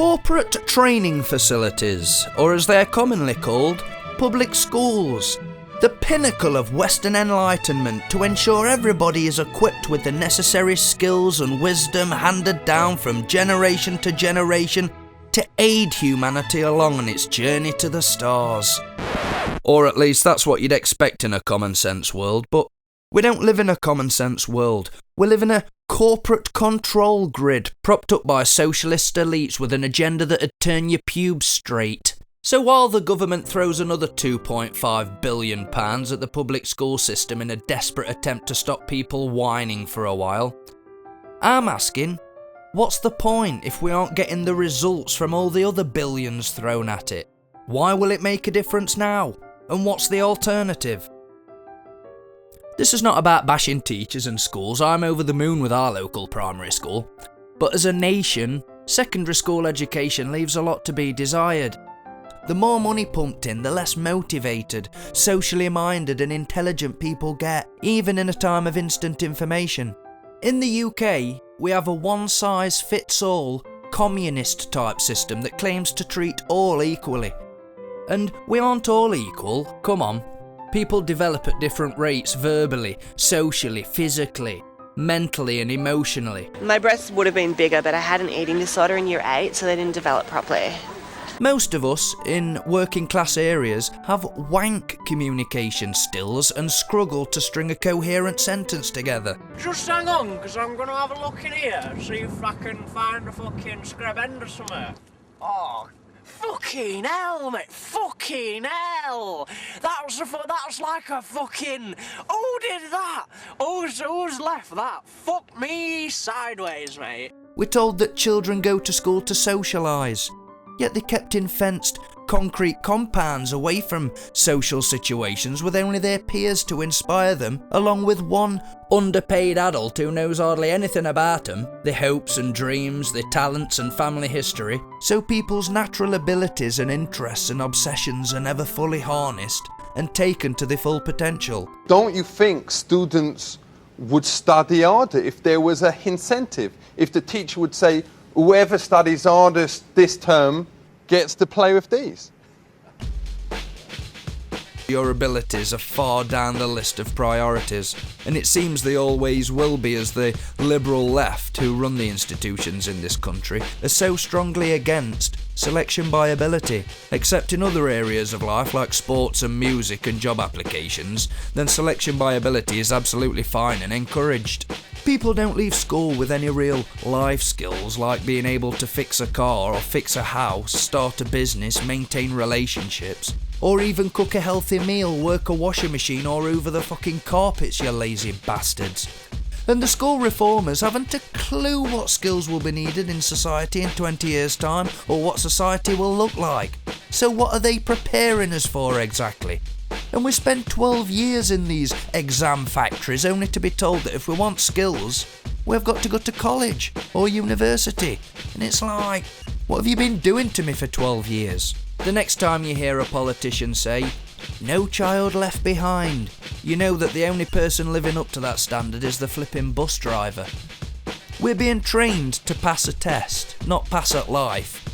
corporate training facilities, or as they're commonly called, public schools. The pinnacle of Western enlightenment to ensure everybody is equipped with the necessary skills and wisdom handed down from generation to generation to aid humanity along on its journey to the stars. Or at least that's what you'd expect in a common sense world, but we don't live in a common sense world. We live in a corporate control grid propped up by socialist elites with an agenda that'd turn your pubes straight. So while the government throws another £2.5 billion at the public school system in a desperate attempt to stop people whining for a while, I'm asking, what's the point if we aren't getting the results from all the other billions thrown at it? Why will it make a difference now? And what's the alternative? This is not about bashing teachers and schools. I'm over the moon with our local primary school. But as a nation, secondary school education leaves a lot to be desired. The more money pumped in, the less motivated, socially minded and intelligent people get, even in a time of instant information. In the UK, we have a one-size-fits-all, communist-type system that claims to treat all equally. And we aren't all equal, come on. People develop at different rates verbally, socially, physically, mentally and emotionally. My breasts would have been bigger, but I had an eating disorder in year 8, so they didn't develop properly. Most of us in working class areas have wank communication skills and struggle to string a coherent sentence together. Just hang on, because I'm going to have a look in here, see if I can find a fucking scrap end or something. Oh, fucking hell, mate, fucking hell! That's like a fucking... Who did that? Who's left that? Fuck me sideways, mate. We're told that children go to school to socialise. Yet they're kept in fenced, concrete compounds away from social situations with only their peers to inspire them, along with one underpaid adult who knows hardly anything about them, their hopes and dreams, their talents and family history, so people's natural abilities and interests and obsessions are never fully harnessed and taken to their full potential. Don't you think students would study harder if there was an incentive? If the teacher would say, whoever studies hardest this term gets to play with these. Your abilities are far down the list of priorities, and it seems they always will be, as the liberal left who run the institutions in this country are so strongly against selection by ability. Except in other areas of life like sports and music and job applications, then selection by ability is absolutely fine and encouraged. People don't leave school with any real life skills like being able to fix a car or fix a house, start a business, maintain relationships, or even cook a healthy meal, work a washing machine or hoover the fucking carpets, you lazy bastards. And the school reformers haven't a clue what skills will be needed in society in 20 years' time or what society will look like. So what are they preparing us for exactly? And we spent 12 years in these exam factories only to be told that if we want skills, we've got to go to college or university. And it's like, what have you been doing to me for 12 years? The next time you hear a politician say, "No child left behind," you know that the only person living up to that standard is the flipping bus driver. We're being trained to pass a test, not pass at life.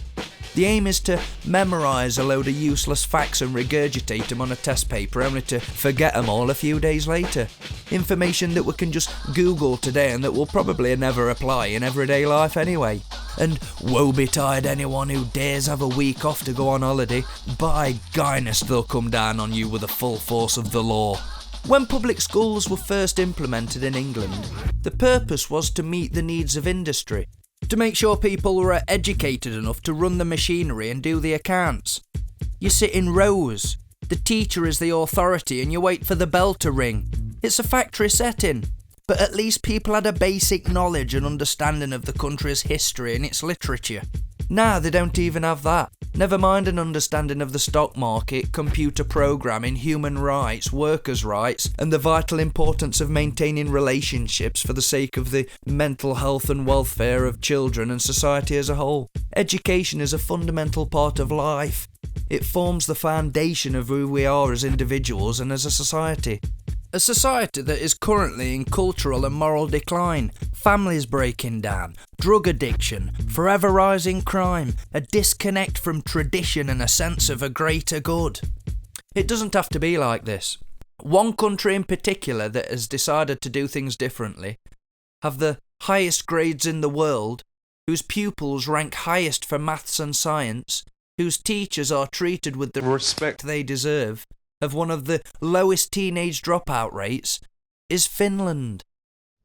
The aim is to memorise a load of useless facts and regurgitate them on a test paper only to forget them all a few days later. Information that we can just Google today and that will probably never apply in everyday life anyway. And woe betide anyone who dares have a week off to go on holiday. By Guinness, they'll come down on you with the full force of the law. When public schools were first implemented in England, the purpose was to meet the needs of industry, to make sure people were educated enough to run the machinery and do the accounts. You sit in rows, the teacher is the authority and you wait for the bell to ring. It's a factory setting, but at least people had a basic knowledge and understanding of the country's history and its literature. Now they don't even have that. Never mind an understanding of the stock market, computer programming, human rights, workers' rights, and the vital importance of maintaining relationships for the sake of the mental health and welfare of children and society as a whole. Education is a fundamental part of life. It forms the foundation of who we are as individuals and as a society. A society that is currently in cultural and moral decline, families breaking down, drug addiction, forever rising crime, a disconnect from tradition and a sense of a greater good. It doesn't have to be like this. One country in particular that has decided to do things differently, have the highest grades in the world, whose pupils rank highest for maths and science, whose teachers are treated with the respect they deserve, have one of the lowest teenage dropout rates, is Finland.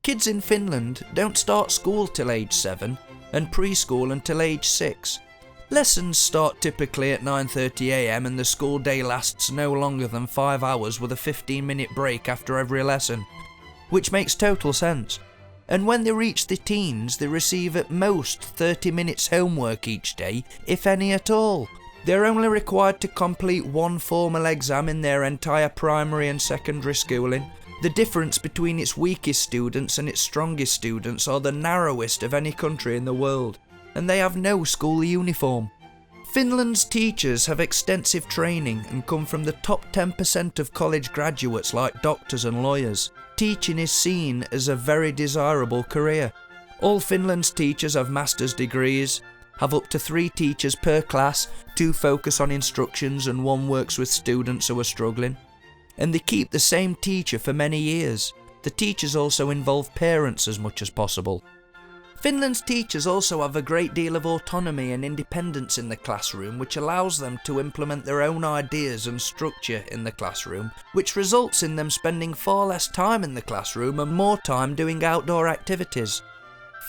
Kids in Finland don't start school till age 7 and preschool until age 6. Lessons start typically at 9:30 AM and the school day lasts no longer than 5 hours with a 15-minute break after every lesson, which makes total sense. And when they reach the teens, they receive at most 30 minutes homework each day, if any at all. They're only required to complete one formal exam in their entire primary and secondary schooling. The difference between its weakest students and its strongest students are the narrowest of any country in the world, and they have no school uniform. Finland's teachers have extensive training and come from the top 10% of college graduates like doctors and lawyers. Teaching is seen as a very desirable career. All Finland's teachers have master's degrees, have up to 3 teachers per class, 2 focus on instructions and 1 works with students who are struggling. And they keep the same teacher for many years. The teachers also involve parents as much as possible. Finland's teachers also have a great deal of autonomy and independence in the classroom, which allows them to implement their own ideas and structure in the classroom, which results in them spending far less time in the classroom and more time doing outdoor activities.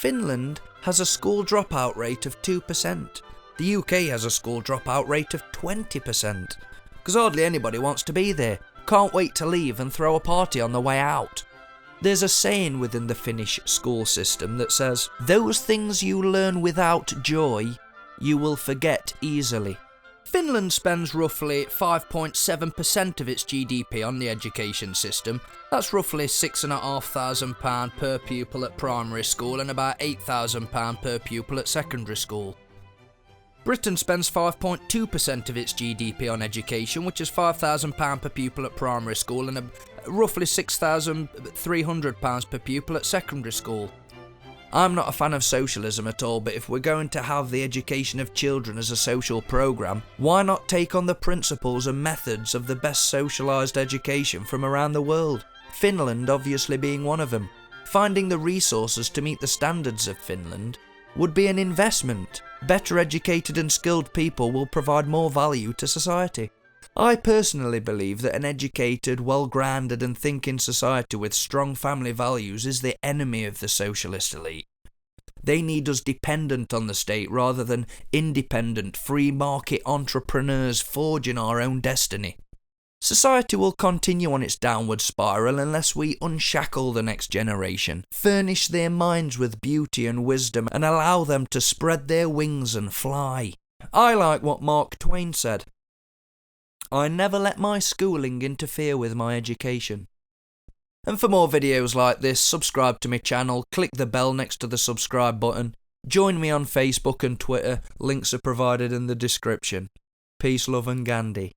Finland has a school dropout rate of 2%. The UK has a school dropout rate of 20%. Because hardly anybody wants to be there, can't wait to leave and throw a party on the way out. There's a saying within the Finnish school system that says, "Those things you learn without joy, you will forget easily." Finland spends roughly 5.7% of its GDP on the education system. That's roughly £6,500 per pupil at primary school and about £8,000 per pupil at secondary school. Britain spends 5.2% of its GDP on education, which is £5,000 per pupil at primary school and roughly £6,300 per pupil at secondary school. I'm not a fan of socialism at all, but if we're going to have the education of children as a social programme, why not take on the principles and methods of the best socialised education from around the world? Finland obviously being one of them. Finding the resources to meet the standards of Finland would be an investment. Better educated and skilled people will provide more value to society. I personally believe that an educated, well-grounded and thinking society with strong family values is the enemy of the socialist elite. They need us dependent on the state rather than independent, free-market entrepreneurs forging our own destiny. Society will continue on its downward spiral unless we unshackle the next generation, furnish their minds with beauty and wisdom and allow them to spread their wings and fly. I like what Mark Twain said. I never let my schooling interfere with my education. And for more videos like this, subscribe to my channel, click the bell next to the subscribe button, join me on Facebook and Twitter, links are provided in the description. Peace, love and Gandhi.